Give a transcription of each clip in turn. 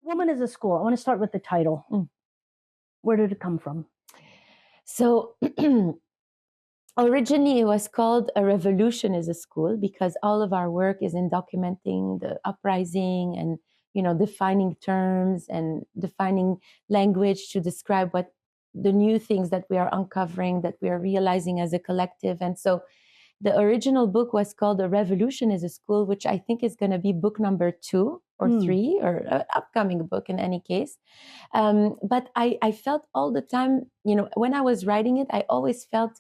Woman is a School. I want to start with the title. Where did it come from? So originally it was called A Revolution is a School because all of our work is in documenting the uprising and, defining terms and defining language to describe what the new things that we are uncovering, that we are realizing as a collective. And so the original book was called A Revolution is a School, which I think is going to be book number 2 or 3 or an upcoming book in any case. But I felt all the time, when I was writing it, I always felt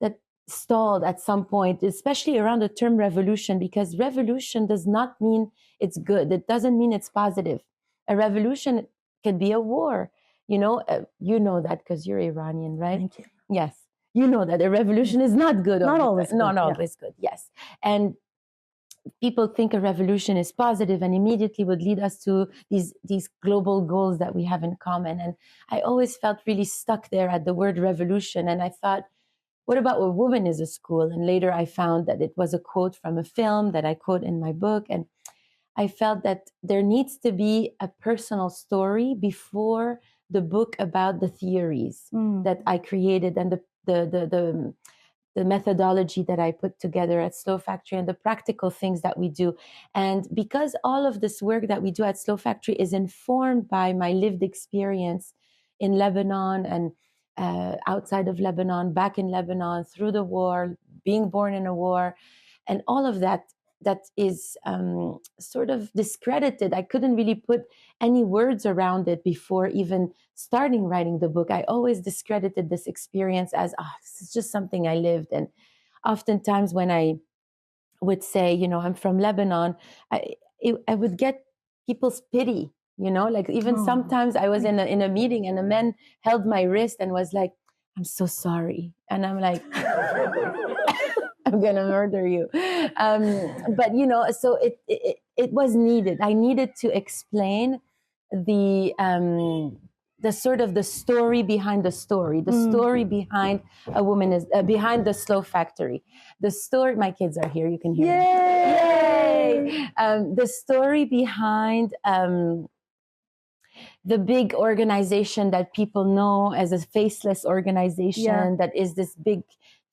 that stalled at some point, especially around the term revolution, because revolution does not mean it's good. It doesn't mean it's positive. A revolution could be a war. You know that because you're Iranian, right? Thank you. Yes. You know that a revolution is not good. Not always good. Not always good, yes. And people think a revolution is positive and immediately would lead us to these global goals that we have in common. And I always felt really stuck there at the word revolution. And I thought, what about A Woman is a School? And later I found that it was a quote from a film that I quote in my book. And I felt that there needs to be a personal story before the book about the theories that I created and the methodology that I put together at Slow Factory and the practical things that we do. And because all of this work that we do at Slow Factory is informed by my lived experience in Lebanon and outside of Lebanon, back in Lebanon, through the war, being born in a war, and all of that is sort of discredited. I couldn't really put any words around it before even starting writing the book. I always discredited this experience as, this is just something I lived. And oftentimes when I would say, I'm from Lebanon, I would get people's pity, like even sometimes I was in a meeting and a man held my wrist and was like, I'm so sorry. And I'm like, I'm going to murder you. But, so it was needed. I needed to explain the sort of the story behind the story, the story behind A Woman is behind the Slow Factory. The story, my kids are here. You can hear them. Yay! The story behind the big organization that people know as a faceless organization that is this big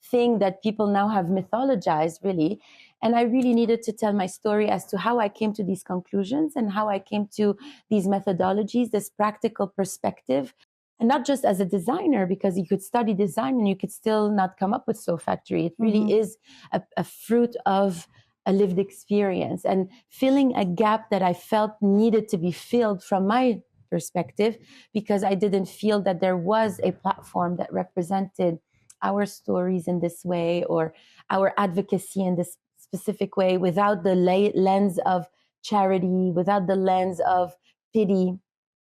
thing that people now have mythologized, really. And I really needed to tell my story as to how I came to these conclusions and how I came to these methodologies, this practical perspective. And not just as a designer, because you could study design and you could still not come up with Slow Factory. It really is a fruit of a lived experience and filling a gap that I felt needed to be filled from my perspective, because I didn't feel that there was a platform that represented our stories in this way or our advocacy in this specific way without the lens of charity, without the lens of pity,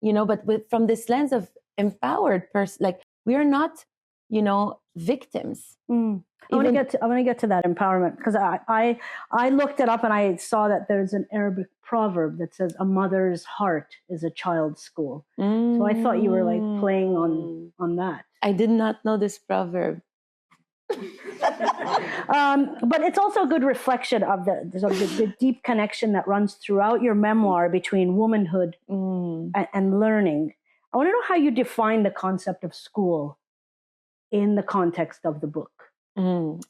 but from this lens of empowered person. Like, we are not, victims. I want to get to that empowerment, because I looked it up and I saw that there's an Arabic proverb that says a mother's heart is a child's school. So I thought you were like playing on that. I did not know this proverb. But it's also a good reflection of the deep connection that runs throughout your memoir between womanhood and learning. I want to know how you define the concept of school in the context of the book.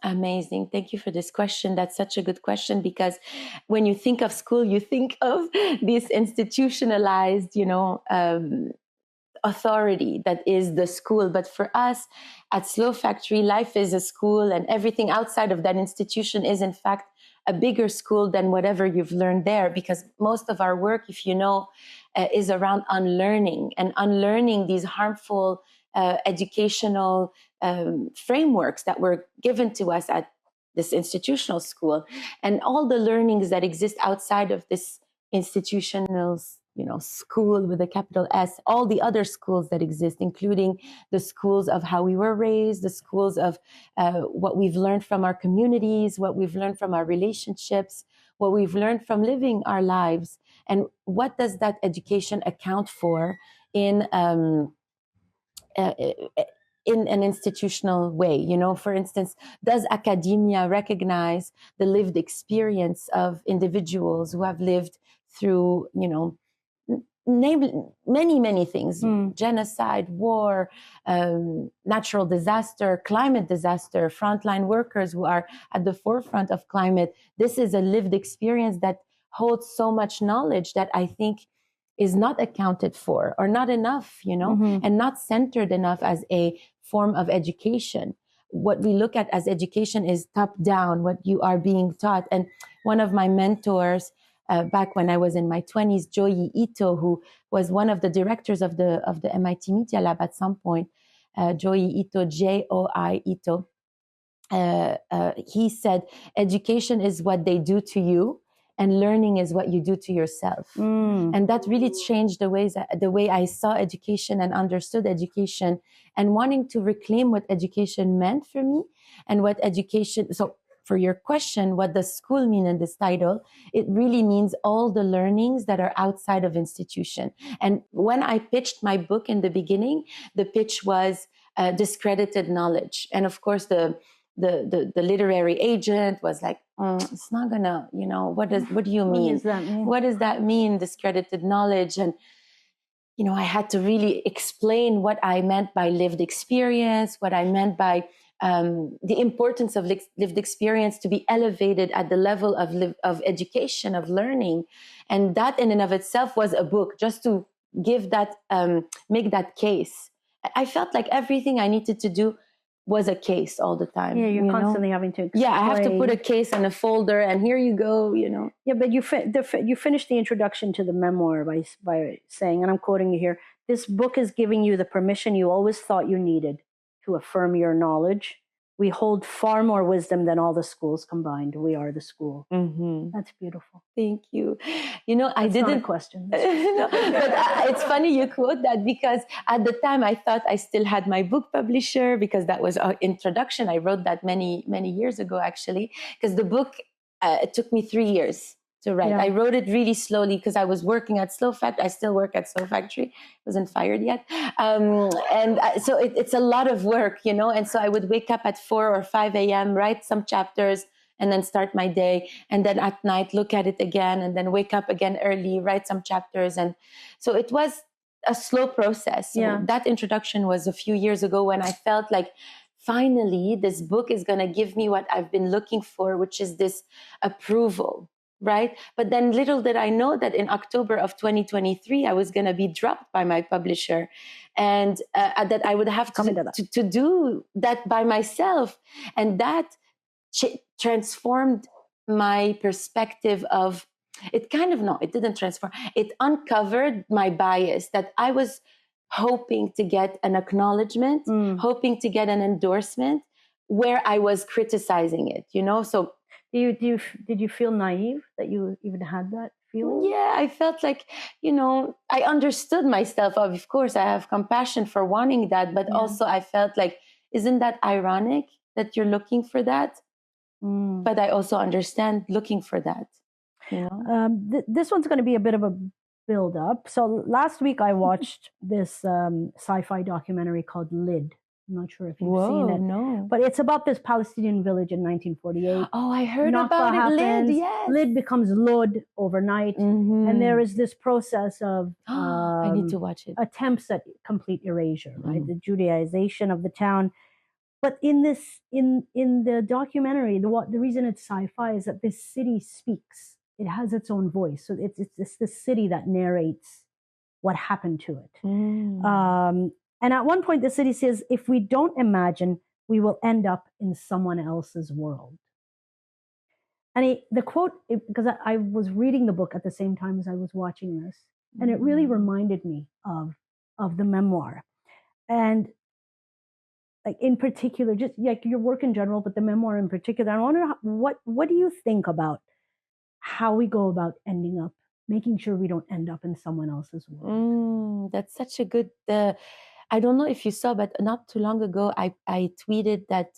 Amazing. Thank you for this question. That's such a good question, because when you think of school, you think of this institutionalized, authority that is the school. But for us at Slow Factory, life is a school, and everything outside of that institution is in fact a bigger school than whatever you've learned there, because most of our work, if is around unlearning these harmful educational frameworks that were given to us at this institutional school, and all the learnings that exist outside of this institutional school with a capital S, all the other schools that exist, including the schools of how we were raised, the schools of what we've learned from our communities, what we've learned from our relationships, what we've learned from living our lives, and what does that education account for in an institutional way. For instance, does academia recognize the lived experience of individuals who have lived through, name many things, genocide, war, natural disaster, climate disaster, frontline workers who are at the forefront of climate. This is a lived experience that holds so much knowledge that I think is not accounted for or not enough, and not centered enough as a form of education. What we look at as education is top down, what you are being taught. And one of my mentors, back when I was in my 20s, Joyi Ito, who was one of the directors of the MIT Media Lab at some point, Joyi Ito, Joi Ito, he said, education is what they do to you, and learning is what you do to yourself. And that really changed the way I saw education and understood education, and wanting to reclaim what education meant for me and what education. So for your question, what does school mean in this title? It really means all the learnings that are outside of institution. And when I pitched my book in the beginning, the pitch was discredited knowledge. And of course, the literary agent was like, it's not gonna, what do you mean? What does that mean? What does that mean, discredited knowledge? And, I had to really explain what I meant by lived experience, what I meant by the importance of lived experience to be elevated at the level of education, of learning. And that in and of itself was a book, just to give that, make that case. I felt like everything I needed to do was a case all the time. Yeah, you're constantly having to explain. Yeah, I have to put a case in a folder, and here you go, Yeah, but you finished the introduction to the memoir by saying, and I'm quoting you here, this book is giving you the permission you always thought you needed to affirm your knowledge. We hold far more wisdom than all the schools combined. We are the school. Mm-hmm. That's beautiful. Thank you. I didn't. Not a question. But it's funny you quote that, because at the time I thought I still had my book publisher, because that was our introduction. I wrote that many years ago, actually, because the book it took me 3 years to write. Yeah. I wrote it really slowly because I was working at Slow Factory. I still work at Slow Factory. Wasn't fired yet. So it's a lot of work, and so I would wake up at 4 or 5 a.m., write some chapters, and then start my day. And then at night, look at it again, and then wake up again early, write some chapters. And so it was a slow process. So yeah. That introduction was a few years ago, when I felt like, finally, this book is going to give me what I've been looking for, which is this approval. Right. But then little did I know that in October of 2023, I was going to be dropped by my publisher, and that I would have to do that by myself. And that transformed my perspective of it. It didn't transform. It uncovered my bias, that I was hoping to get an acknowledgement, hoping to get an endorsement, where I was criticizing it, So did you feel naive that you even had that feeling? Yeah, I felt like, I understood myself. Of course, I have compassion for wanting that, but also I felt like, isn't that ironic that you're looking for that? But I also understand looking for that. This one's going to be a bit of a build up. So last week I watched this sci-fi documentary called Lid. I'm not sure if you've seen it. No. But it's about this Palestinian village in 1948. Oh, I heard Nakba about it. happens, Lid, yes. Lid becomes Lod overnight. Mm-hmm. And there is this process of I need to watch it. Attempts at complete erasure, right? The Judaization of the town. But in the documentary, the reason it's sci-fi is that this city speaks. It has its own voice. So it's this city that narrates what happened to it. And at one point, the city says, if we don't imagine, we will end up in someone else's world. And the quote, because I was reading the book at the same time as I was watching this, and it really reminded me of the memoir. And like in particular, just like your work in general, but the memoir in particular, I wonder what do you think about how we go about ending up, making sure we don't end up in someone else's world? That's such a good... I don't know if you saw, but not too long ago, I tweeted that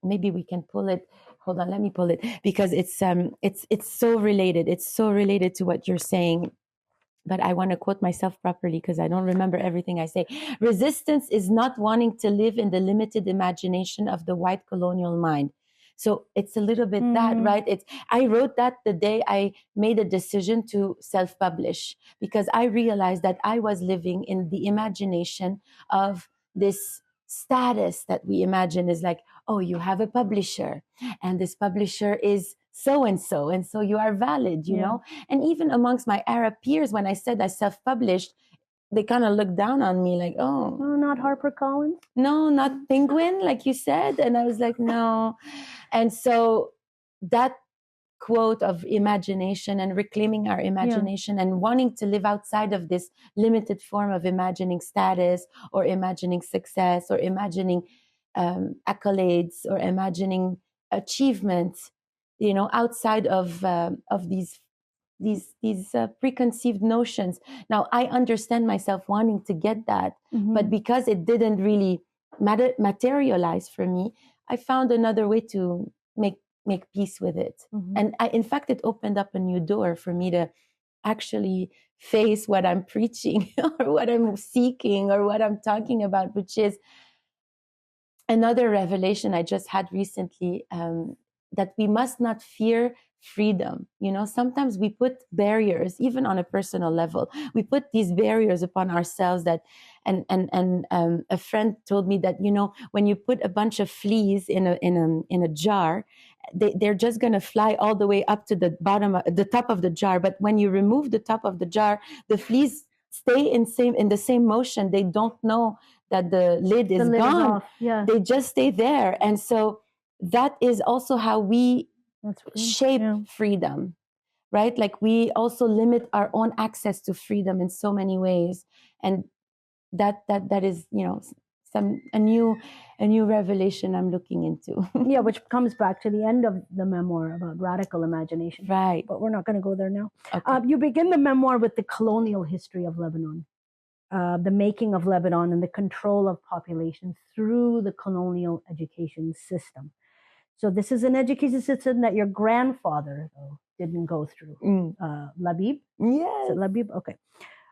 maybe we can pull it. Hold on, let me pull it, because it's so related. It's so related to what you're saying. But I want to quote myself properly because I don't remember everything I say. Resistance is not wanting to live in the limited imagination of the white colonial mind. So it's a little bit that, right? I wrote that the day I made a decision to self-publish, because I realized that I was living in the imagination of this status that we imagine is like, oh, you have a publisher, and this publisher is so and so you are valid, you know? And even amongst my Arab peers, when I said I self-published, they kind of looked down on me like, oh, not HarperCollins? No, not Penguin, like you said. And I was like, no. And so that quote of imagination and reclaiming our imagination and wanting to live outside of this limited form of imagining status or imagining success or imagining accolades or imagining achievements, you know, outside of these preconceived notions. Now, I understand myself wanting to get that, but because it didn't really materialize for me, I found another way to make peace with it. And in fact, it opened up a new door for me to actually face what I'm preaching or what I'm seeking or what I'm talking about, which is another revelation I just had recently, that we must not fear freedom. You know, sometimes we put barriers, even on a personal level. We put these barriers upon ourselves that, and a friend told me that, you know, when you put a bunch of fleas in a jar, they're just going to fly all the way up to the top of the jar. But when you remove the top of the jar, the fleas stay in the same motion. They don't know that the lid is gone. They just stay there. And so that is also how we shape freedom, right? Like we also limit our own access to freedom in so many ways. And that is, you know, a new revelation I'm looking into. Which comes back to the end of the memoir about radical imagination. Right. But we're not going to go there now. Okay. You begin the memoir with the colonial history of Lebanon. The making of Lebanon and the control of population through the colonial education system. So this is an education system that your grandfather didn't go through. Labib? Yes. Is it Labib? Okay.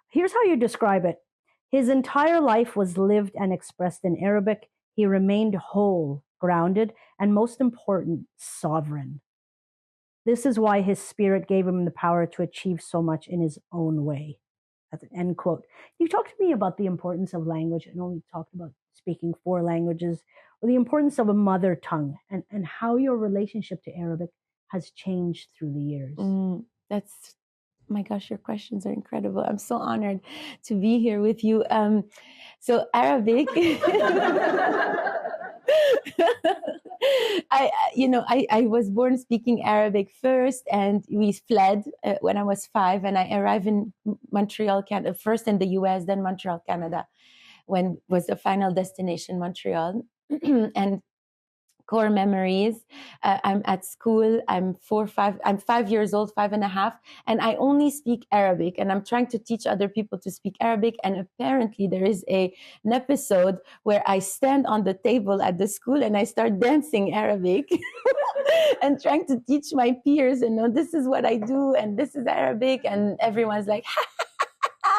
Here's how you describe it. His entire life was lived and expressed in Arabic. He remained whole, grounded, and most important, sovereign. This is why his spirit gave him the power to achieve so much in his own way. That's an end quote. You talked to me about the importance of language. I know we talked about speaking 4 languages, or the importance of a mother tongue, and how your relationship to Arabic has changed through the years. That's, my gosh, your questions are incredible. I'm so honored to be here with you. So Arabic, I was born speaking Arabic first, and we fled when I was 5, and I arrived in Montreal, Canada, first in the US, then Montreal, Canada, when was the final destination, Montreal. And core memories. I'm at school. I'm 5 years old, 5.5, and I only speak Arabic. And I'm trying to teach other people to speak Arabic. And apparently, there is an episode where I stand on the table at the school and I start dancing Arabic and trying to teach my peers, you know, this is what I do and this is Arabic, and everyone's like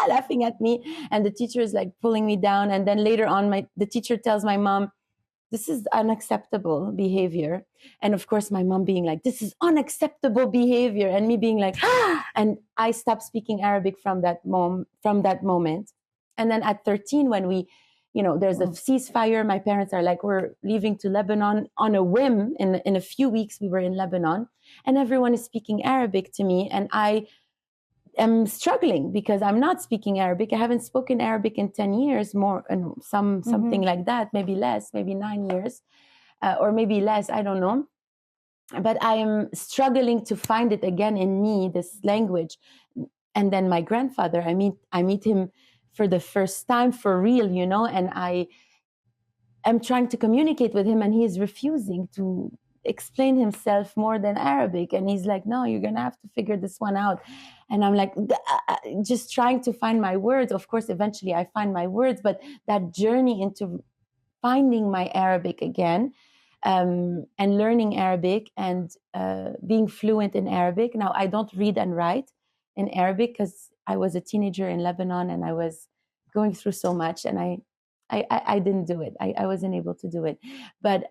laughing at me, and the teacher is like pulling me down. And then later on, the teacher tells my mom, this is unacceptable behavior. And of course, my mom being like, this is unacceptable behavior. And me being like, and I stopped speaking Arabic from that moment. And then at 13, when we, you know, there's a ceasefire, my parents are like, we're leaving to Lebanon on a whim. In a few weeks, we were in Lebanon, and everyone is speaking Arabic to me. And I am struggling because I'm not speaking Arabic. I haven't spoken Arabic in 10 years, more, something like that, maybe less, maybe 9 years, or maybe less, I don't know. But I am struggling to find it again in me, this language. And then my grandfather, I meet him for the first time for real, you know, and I am trying to communicate with him, and he is refusing to explain himself more than Arabic. And he's like, no, you're going to have to figure this one out. And I'm like, just trying to find my words. Of course, eventually I find my words, but that journey into finding my Arabic again, and learning Arabic and being fluent in Arabic. Now, I don't read and write in Arabic because I was a teenager in Lebanon and I was going through so much, and I didn't do it. I wasn't able to do it, but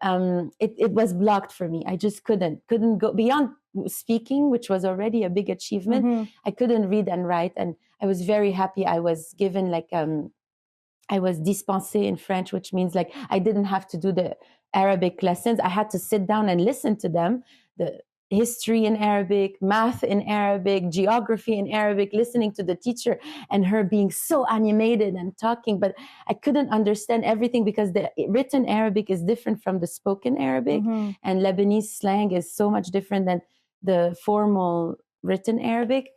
it was blocked for me. I just couldn't go beyond speaking, which was already a big achievement. Mm-hmm. I couldn't read and write, and I was very happy. I was given like I was dispensée in French, which means like I didn't have to do the Arabic lessons. I had to sit down and listen to them. The history in Arabic, math in Arabic, geography in Arabic, listening to the teacher and her being so animated and talking. But I couldn't understand everything because the written Arabic is different from the spoken Arabic. Mm-hmm. And Lebanese slang is so much different than the formal written Arabic.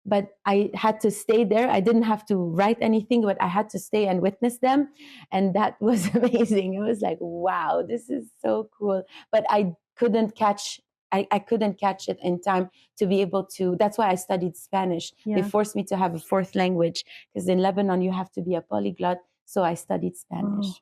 But I had to stay there. I didn't have to write anything, but I had to stay and witness them. And that was amazing. It was like, wow, this is so cool. But I couldn't catch it in time to be able to. That's why I studied Spanish. Yeah. They forced me to have a fourth language because in Lebanon you have to be a polyglot. So I studied Spanish. Oh.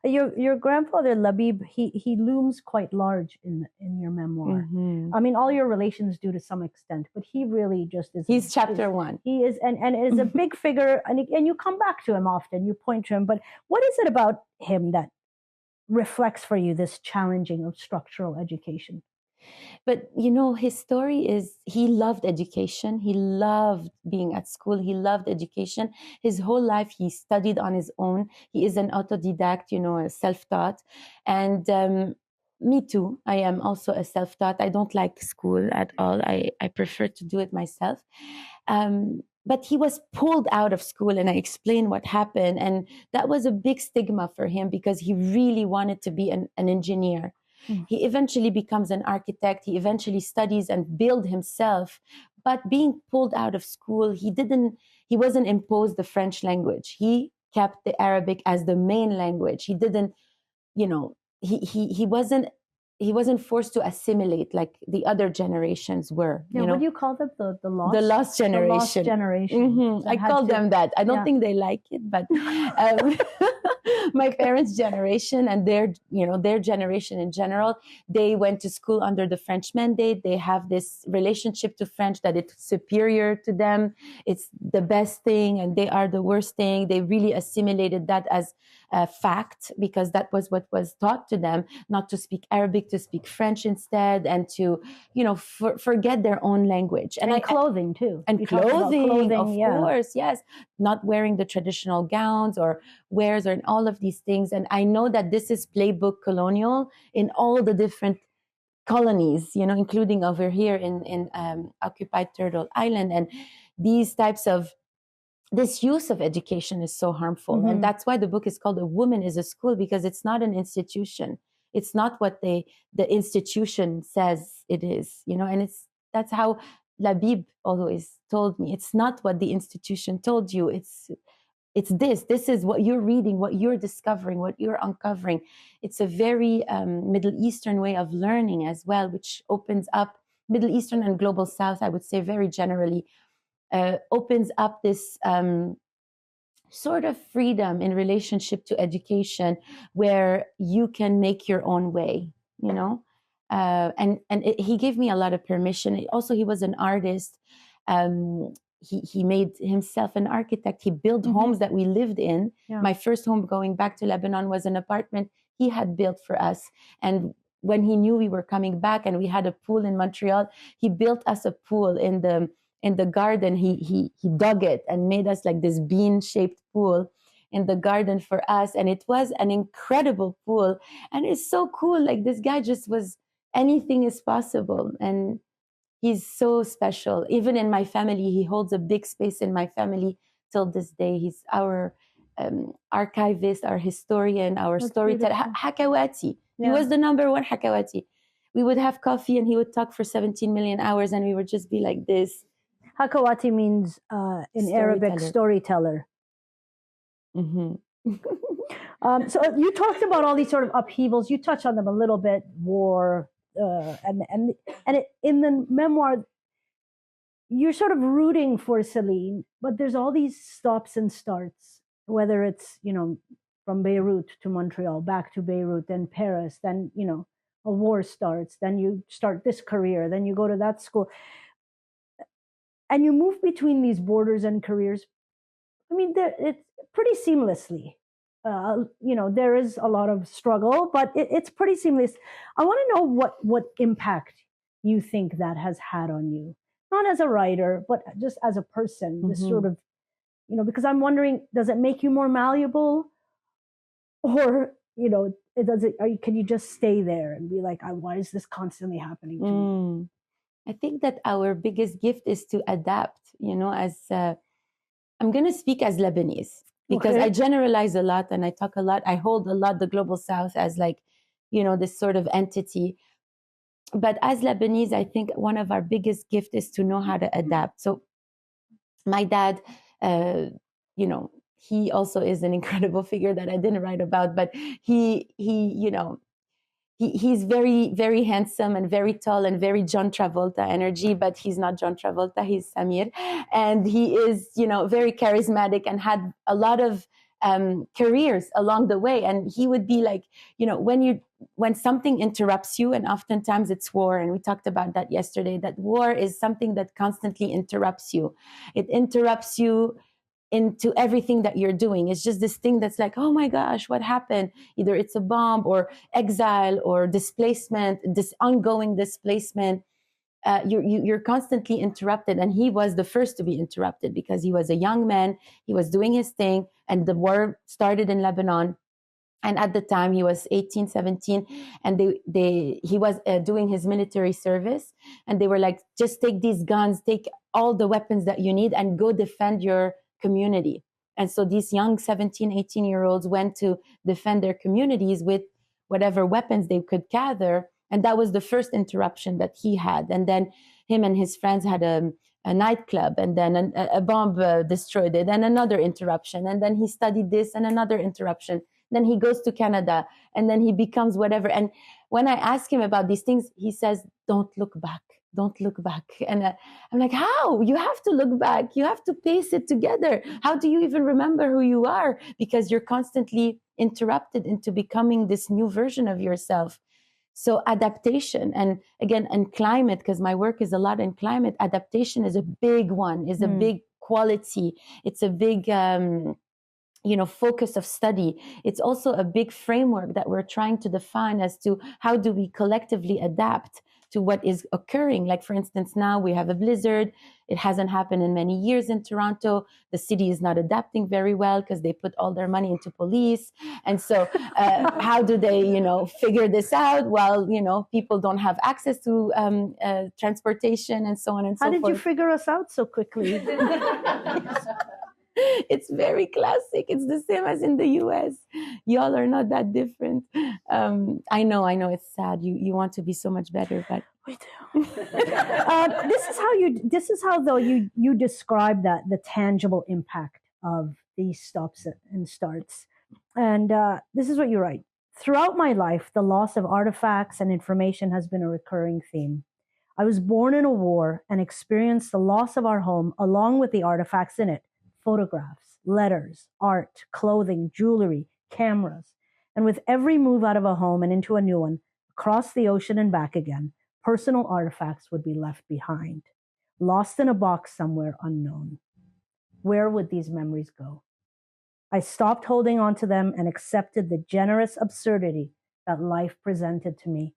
Your grandfather Labib, he looms quite large in your memoir. Mm-hmm. I mean, all your relations do to some extent, but he really just is. He's chapter one. He is and is a big figure, and you come back to him often. You point to him, but what is it about him that reflects for you this challenging of structural education? But his story is he loved education. He loved being at school. He loved education. His whole life he studied on his own. He is an autodidact, a self-taught. And me too. I am also a self-taught. I don't like school at all. I prefer to do it myself. But he was pulled out of school, and I explained what happened. And that was a big stigma for him because he really wanted to be an engineer. He eventually becomes an architect. He eventually studies and builds himself. But being pulled out of school, he wasn't imposed the French language. He kept the Arabic as the main language. He didn't, he wasn't forced to assimilate like the other generations were. Yeah, what do you call them? The lost? The lost generation. The lost generation. Mm-hmm. I call them that. I don't think they like it, but my parents' generation and their generation in general, they went to school under the French mandate. They have this relationship to French that it's superior to them. It's the best thing and they are the worst thing. They really assimilated that as a fact because that was what was taught to them, not to speak Arabic, to speak French instead, and to, forget their own language. And clothing too. And clothing, of course, yes. Not wearing the traditional gowns or wares or all of these things. And I know that this is playbook colonial in all the different colonies, including over here in occupied Turtle Island. And these types of this use of education is so harmful. Mm-hmm. And that's why the book is called A Woman is a School, because it's not an institution. It's not what the institution says it is, and that's how Labib always told me. It's not what the institution told you. It's this is what you're reading, what you're discovering, what you're uncovering. It's a very Middle Eastern way of learning as well, which opens up Middle Eastern and Global South, I would say very generally, opens up this sort of freedom in relationship to education where you can make your own way, and he gave me a lot of permission. Also, he was an artist. He made himself an architect. He built homes that we lived in. Yeah. My first home going back to Lebanon was an apartment he had built for us. And when he knew we were coming back and we had a pool in Montreal, he built us a pool in the garden. He dug it and made us like this bean-shaped pool in the garden for us. And it was an incredible pool. And it's so cool. Like this guy just was, anything is possible. And he's so special. Even in my family, he holds a big space in my family till this day. He's our archivist, our historian, our storyteller. Hakawati. Yeah. He was the number one Hakawati. We would have coffee and he would talk for 17 million hours and we would just be like this. Hakawati means in Arabic storyteller. Mm-hmm. So you talked about all these sort of upheavals. You touched on them a little bit, war, and in the memoir, you're sort of rooting for Celine, but there's all these stops and starts, whether it's, from Beirut to Montreal, back to Beirut, then Paris, then, a war starts, then you start this career, then you go to that school. And you move between these borders and careers. I mean, it's pretty seamlessly. there is a lot of struggle, but it's pretty seamless. I want to know what impact you think that has had on you, not as a writer, but just as a person. This sort of, because I'm wondering, does it make you more malleable, or can you just stay there and be like, why is this constantly happening to me? I think that our biggest gift is to adapt. As I'm going to speak as Lebanese, because I generalize a lot and I talk a lot. I hold a lot the global South as this sort of entity. But as Lebanese, I think one of our biggest gifts is to know how to adapt. So my dad, he also is an incredible figure that I didn't write about, but he's very, very handsome and very tall and very John Travolta energy, but he's not John Travolta, he's Samir. And he is, very charismatic and had a lot of careers along the way. And he would be like, when something interrupts you, and oftentimes it's war, and we talked about that yesterday, that war is something that constantly interrupts you. It interrupts you into everything that you're doing. It's just this thing that's like, oh my gosh, what happened? Either it's a bomb or exile or displacement, this ongoing displacement. You're constantly interrupted. And he was the first to be interrupted because he was a young man. He was doing his thing, and the war started in Lebanon. And at the time he was 18, 17, and he was doing his military service. And they were like, just take these guns, take all the weapons that you need and go defend your community. And so these young 17, 18-year-olds went to defend their communities with whatever weapons they could gather. And that was the first interruption that he had. And then him and his friends had a nightclub, and then a bomb destroyed it, and another interruption. And then he studied this, and another interruption. Then he goes to Canada, and then he becomes whatever. And when I ask him about these things, he says, don't look back. Don't look back. And I'm like, how? You have to look back. You have to pace it together. How do you even remember who you are? Because you're constantly interrupted into becoming this new version of yourself. So adaptation, and again, and climate, because my work is a lot in climate, adaptation is a big one, is a big quality. It's a big focus of study. It's also a big framework that we're trying to define as to how do we collectively adapt to what is occurring. Like, for instance, now we have a blizzard. It hasn't happened in many years in Toronto. The city is not adapting very well because they put all their money into police. And so how do they, figure this out? Well, people don't have access to transportation and so on and so forth. How did you figure us out so quickly? It's very classic. It's the same as in the US. Y'all are not that different. I know it's sad. You want to be so much better, but we do. This is how though you describe that, the tangible impact of these stops and starts. And this is what you write. Throughout my life, the loss of artifacts and information has been a recurring theme. I was born in a war and experienced the loss of our home along with the artifacts in it. Photographs, letters, art, clothing, jewelry, cameras. And with every move out of a home and into a new one, across the ocean and back again, personal artifacts would be left behind, lost in a box somewhere unknown. Where would these memories go? I stopped holding on to them and accepted the generous absurdity that life presented to me.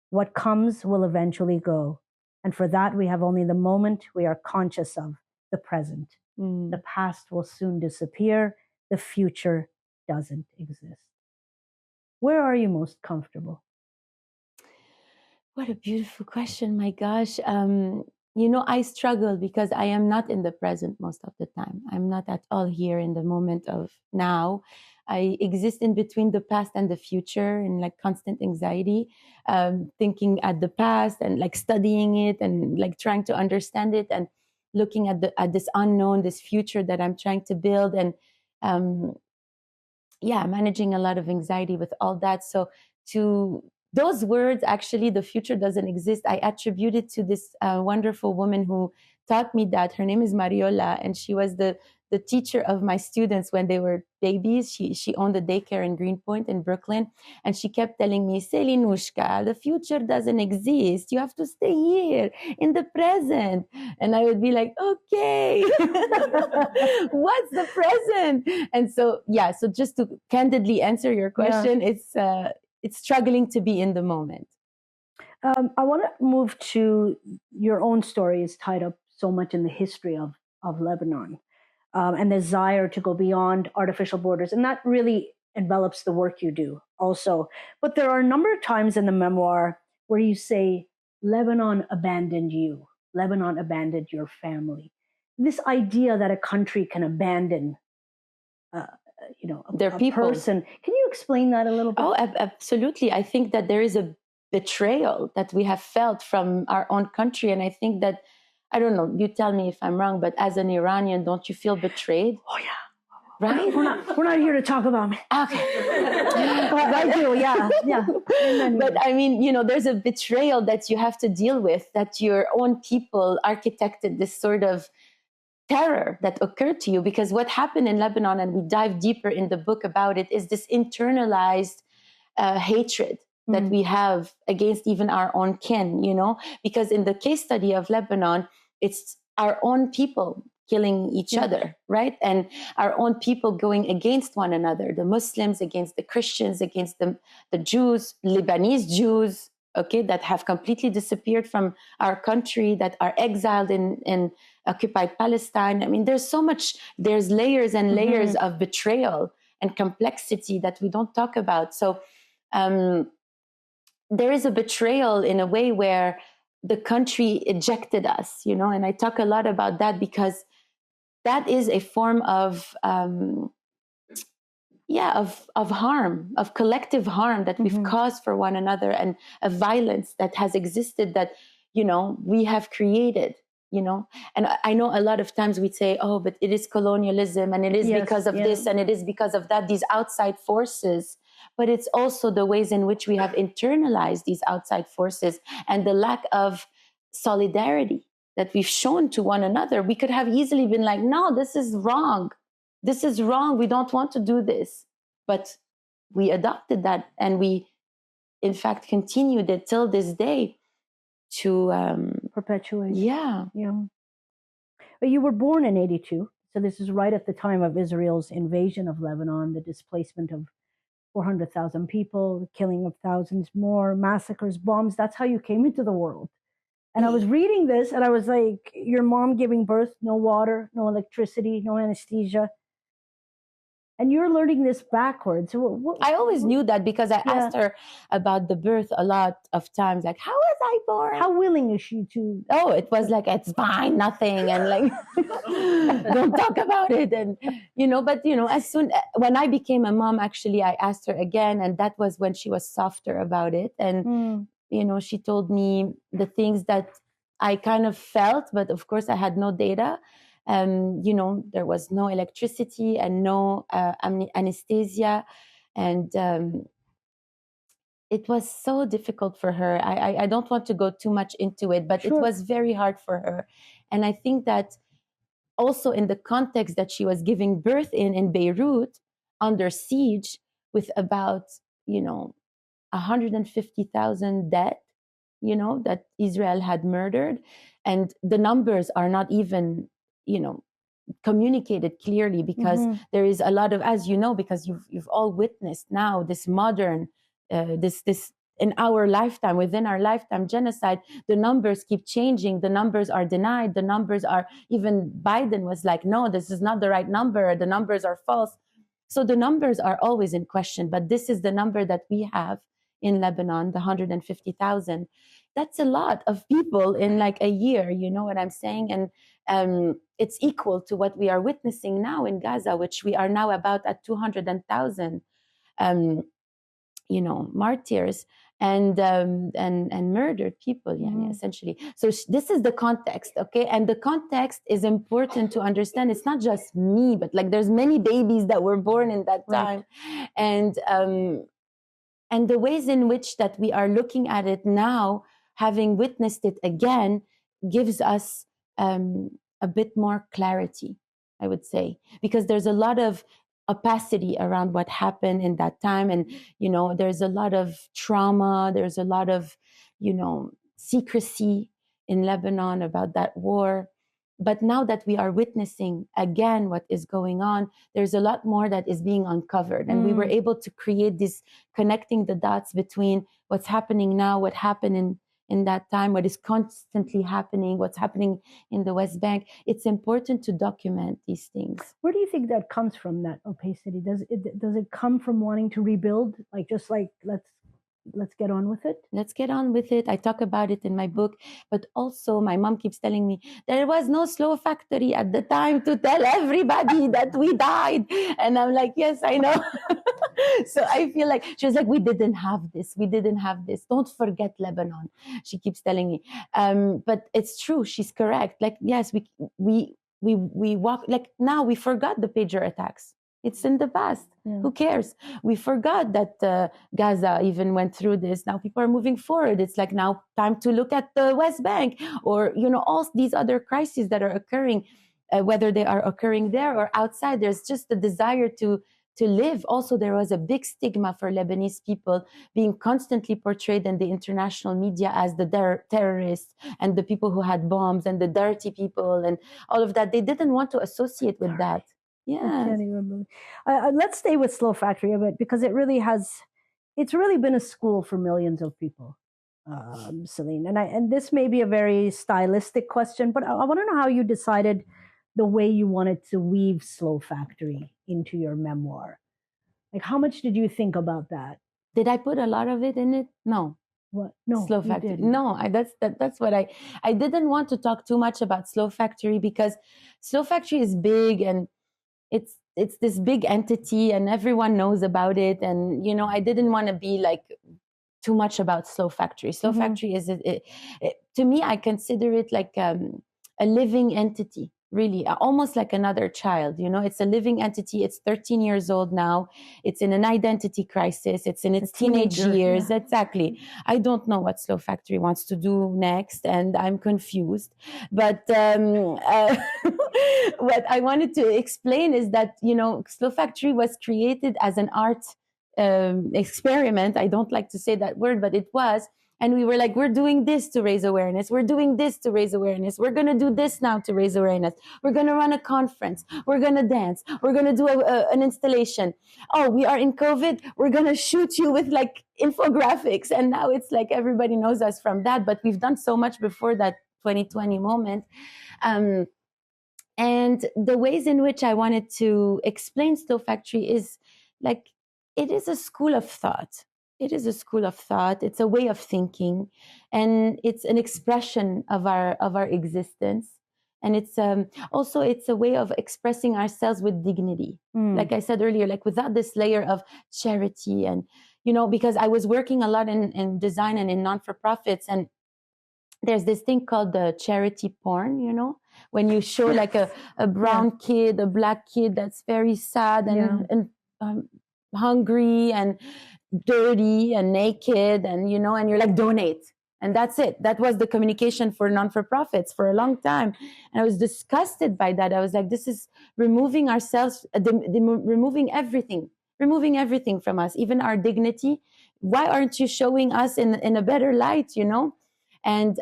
What comes will eventually go. And for that, we have only the moment we are conscious of, the present. The past will soon disappear. The future doesn't exist. Where are you most comfortable? What a beautiful question. My gosh. I struggle because I am not in the present most of the time. I'm not at all here in the moment of now. I exist in between the past and the future in like constant anxiety, thinking at the past and like studying it and like trying to understand it and looking at this unknown, this future that I'm trying to build, and managing a lot of anxiety with all that. So to those words, actually, the future doesn't exist, I attribute it to this wonderful woman who taught me that. Her name is Mariola, and she was the teacher of my students when they were babies. She owned a daycare in Greenpoint in Brooklyn, and she kept telling me, Selinushka, the future doesn't exist. You have to stay here in the present. And I would be like, okay, what's the present? And so, yeah, so just to candidly answer your question, it's struggling to be in the moment. I want to move to your own story is tied up so much in the history of Lebanon. And the desire to go beyond artificial borders. And that really envelops the work you do also. But there are a number of times in the memoir where you say, Lebanon abandoned you. Lebanon abandoned your family. This idea that a country can abandon, their people. Person. Can you explain that a little bit? Oh, absolutely. I think that there is a betrayal that we have felt from our own country. And I think that, I don't know, you tell me if I'm wrong, but as an Iranian, don't you feel betrayed? Oh, yeah. Right? We're not here to talk about me. Okay. Well, I do, yeah. But I mean, there's a betrayal that you have to deal with, that your own people architected this sort of terror that occurred to you. Because what happened in Lebanon, and we dive deeper in the book about it, is this internalized hatred that we have against even our own kin, because in the case study of Lebanon, it's our own people killing each other, right? And our own people going against one another, the Muslims against the Christians, against the Jews, Lebanese Jews, okay, that have completely disappeared from our country, that are exiled in occupied Palestine. I mean, there's layers and layers of betrayal and complexity that we don't talk about. So there is a betrayal in a way where the country ejected us, and I talk a lot about that because that is a form of harm, of collective harm that we've caused for one another, and a violence that has existed that, we have created, and I know a lot of times we'd say, oh, but it is colonialism, and it is because of this, and it is because of that, these outside forces. But it's also the ways in which we have internalized these outside forces and the lack of solidarity that we've shown to one another. We could have easily been like, no, this is wrong. This is wrong. We don't want to do this. But we adopted that, and we, in fact, continued it till this day to perpetuate. Yeah. But you were born in 1982. So this is right at the time of Israel's invasion of Lebanon, the displacement of 400,000 people, the killing of thousands more, massacres, bombs. That's how you came into the world. And I was reading this and I was like, your mom giving birth, no water, no electricity, no anesthesia. And you're learning this backwards. I always knew that because I asked her about the birth a lot of times. Like, how was I born? How willing is she to? Oh, it was like, it's fine, nothing. And like, don't talk about it. And, when I became a mom, actually, I asked her again. And that was when she was softer about it. And, she told me the things that I kind of felt, but of course I had no data. There was no electricity and no anesthesia. And it was so difficult for her. I don't want to go too much into it, but It was very hard for her. And I think that also in the context that she was giving birth in Beirut, under siege, with about, 150,000 dead, that Israel had murdered. And the numbers are not even, communicated clearly, because there is a lot of, as you know, because you've all witnessed now this modern, this in our lifetime, within our lifetime, genocide. The numbers keep changing. The numbers are denied. The numbers are, even Biden was like, no, this is not the right number. The numbers are false. So the numbers are always in question. But this is the number that we have in Lebanon, the 150,000. That's a lot of people in like a year, you know what I'm saying? And it's equal to what we are witnessing now in Gaza, which we are now about at 200,000, martyrs and murdered people, essentially. So this is the context, okay? And the context is important to understand. It's not just me, but like there's many babies that were born in that time. And the ways in which that we are looking at it now, having witnessed it again, gives us a bit more clarity, I would say, because there's a lot of opacity around what happened in that time. And, there's a lot of trauma. There's a lot of, secrecy in Lebanon about that war. But now that we are witnessing again what is going on, there's a lot more that is being uncovered. And we were able to create this connecting the dots between what's happening now, what happened in that time, what is constantly happening, what's happening in the West Bank. It's important to document these things. Where do you think that comes from, that opacity? Does it come from wanting to rebuild? Like, just like, let's get on with it? Let's get on with it. I talk about it in my book, but also my mom keeps telling me there was no slow factory at the time to tell everybody that we died. And I'm like, yes, I know. So I feel like she was like, we didn't have this. Don't forget Lebanon. She keeps telling me. But it's true. She's correct. Like, yes, we walk, like now we forgot the pager attacks. It's in the past. Yeah. Who cares? We forgot that Gaza even went through this. Now people are moving forward. It's like now time to look at the West Bank, or, all these other crises that are occurring, whether they are occurring there or outside. There's just a desire to live. Also, there was a big stigma for Lebanese people being constantly portrayed in the international media as the terrorists and the people who had bombs and the dirty people and all of that. They didn't want to associate with that. Yeah. Let's stay with Slow Factory a bit, because it's really been a school for millions of people, Celine. And this may be a very stylistic question, but I want to know how you decided the way you wanted to weave Slow Factory into your memoir. Like, how much did you think about that? Did I put a lot of it in it? No. What? No, Slow Factory. No, that's what I didn't want to talk too much about Slow Factory, because Slow Factory is big and it's this big entity and everyone knows about it. And, I didn't want to be like too much about Slow Factory. Slow Factory is, to me, I consider it like a living entity, really, almost like another child. It's a living entity. It's 13 years old now. It's in an identity crisis. It's in its teenage years. Yeah. Exactly. I don't know what Slow Factory wants to do next, and I'm confused. But what I wanted to explain is that, Slow Factory was created as an art experiment. I don't like to say that word, but it was. And we were like, we're doing this to raise awareness. We're doing this to raise awareness. We're going to do this now to raise awareness. We're going to run a conference. We're going to dance. We're going to do an installation. Oh, we are in COVID. We're going to shoot you with like infographics. And now it's like everybody knows us from that. But we've done so much before that 2020 moment. And the ways in which I wanted to explain Slow Factory is like, it is a school of thought. It is a school of thought. It's a way of thinking, and it's an expression of our existence. And it's also it's a way of expressing ourselves with dignity. Like I said earlier, like without this layer of charity, and because I was working a lot in design and in non-for-profits, and there's this thing called the charity porn. When you show like a brown kid, a black kid that's very sad and hungry and dirty and naked, and and you're like, donate, and that's it. That was the communication for non-for-profits for a long time, and I was disgusted by that. I was like, this is removing ourselves, removing everything from us, even our dignity. Why aren't you showing us in a better light? And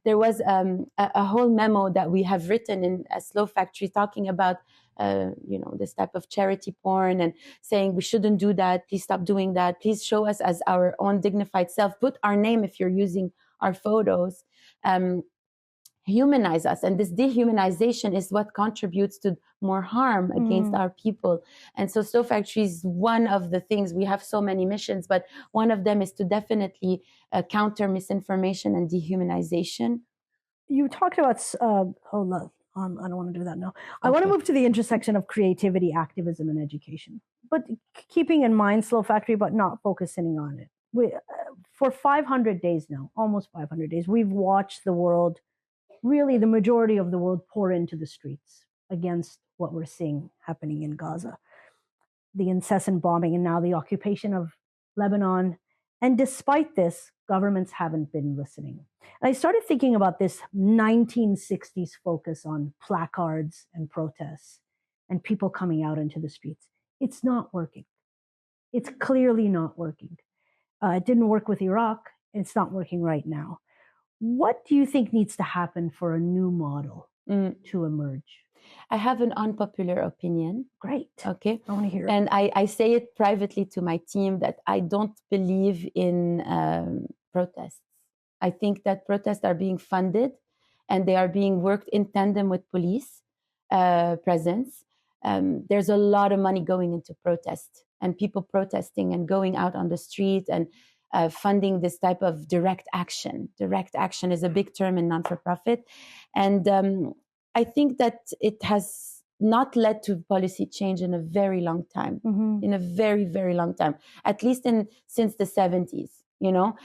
there was a whole memo that we have written in a Slow Factory talking about this type of charity porn, and saying we shouldn't do that. Please stop doing that. Please show us as our own dignified self. Put our name if you're using our photos. Humanize us. And this dehumanization is what contributes to more harm against our people. And so Slow Factory is one of the things. We have so many missions, but one of them is to definitely counter misinformation and dehumanization. You talked about, hold on. I don't want to do that now. I want to move to the intersection of creativity, activism, and education, but keeping in mind Slow Factory, but not focusing on it. For 500 days now, almost 500 days, we've watched the world, really the majority of the world, pour into the streets against what we're seeing happening in Gaza. The incessant bombing and now the occupation of Lebanon. And despite this, governments haven't been listening. And I started thinking about this 1960s focus on placards and protests and people coming out into the streets. It's not working. It's clearly not working. It didn't work with Iraq. It's not working right now. What do you think needs to happen for a new model to emerge? I have an unpopular opinion. Great. Okay. I want to hear it. And I say it privately to my team that I don't believe in protests. I think that protests are being funded and they are being worked in tandem with police presence. There's a lot of money going into protest and people protesting and going out on the street and funding this type of direct action. Direct action is a big term in non-for-profit. And I think that it has not led to policy change in a very long time, in a very, very long time, at least since the 70s, you know.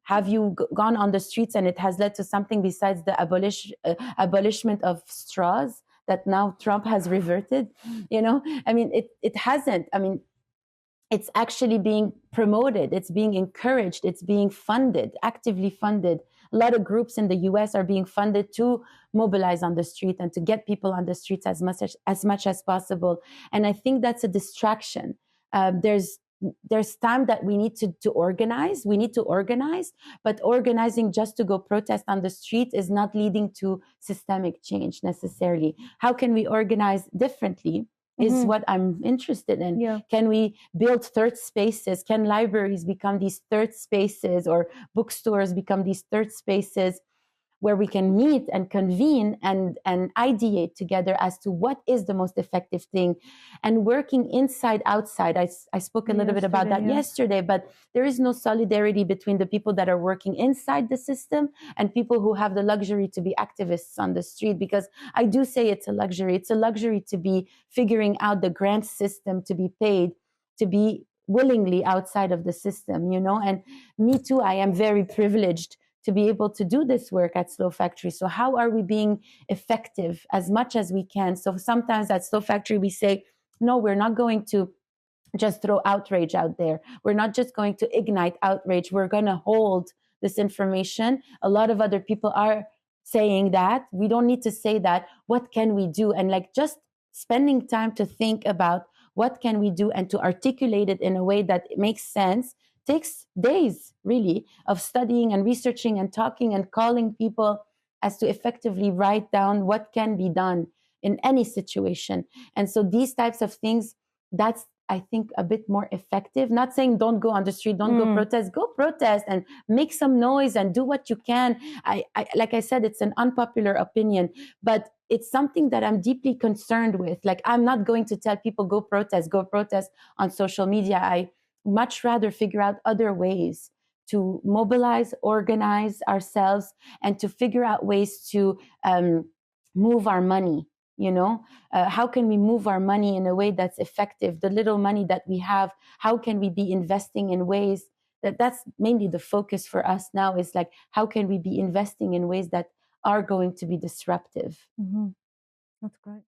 Have you gone on the streets and it has led to something besides the abolishment of straws that now Trump has reverted? You know, I mean, it hasn't. I mean, it's actually being promoted. It's being encouraged. It's being funded, actively funded. A lot of groups in the US are being funded to mobilize on the street and to get people on the streets as much as possible. And I think that's a distraction. There's time that we need to organize. We need to organize, but organizing just to go protest on the street is not leading to systemic change necessarily. How can we organize differently is what I'm interested in. Yeah. Can we build third spaces? Can libraries become these third spaces, or bookstores become these third spaces where we can meet and convene and ideate together as to what is the most effective thing, and working inside, outside. I spoke a little bit about that yesterday, but there is no solidarity between the people that are working inside the system and people who have the luxury to be activists on the street, because I do say it's a luxury. It's a luxury to be figuring out the grant system, to be paid, to be willingly outside of the system, you know. And me too, I am very privileged to be able to do this work at Slow Factory. So how are we being effective as much as we can? So sometimes at Slow Factory, we say, no, we're not going to just throw outrage out there. We're not just going to ignite outrage. We're going to hold this information. A lot of other people are saying that. We don't need to say that. What can we do? And like just spending time to think about what can we do and to articulate it in a way that makes sense takes days, really, of studying and researching and talking and calling people as to effectively write down what can be done in any situation. And so these types of things, that's, I think, a bit more effective. Not saying don't go on the street, don't go protest and make some noise and do what you can. I like I said, it's an unpopular opinion, but it's something that I'm deeply concerned with. Like, I'm not going to tell people go protest on social media. I much rather figure out other ways to mobilize, organize ourselves, and to figure out ways to move our money. You know, how can we move our money in a way that's effective? The little money that we have, how can we be investing in ways that's mainly the focus for us now, is like, how can we be investing in ways that are going to be disruptive? That's great.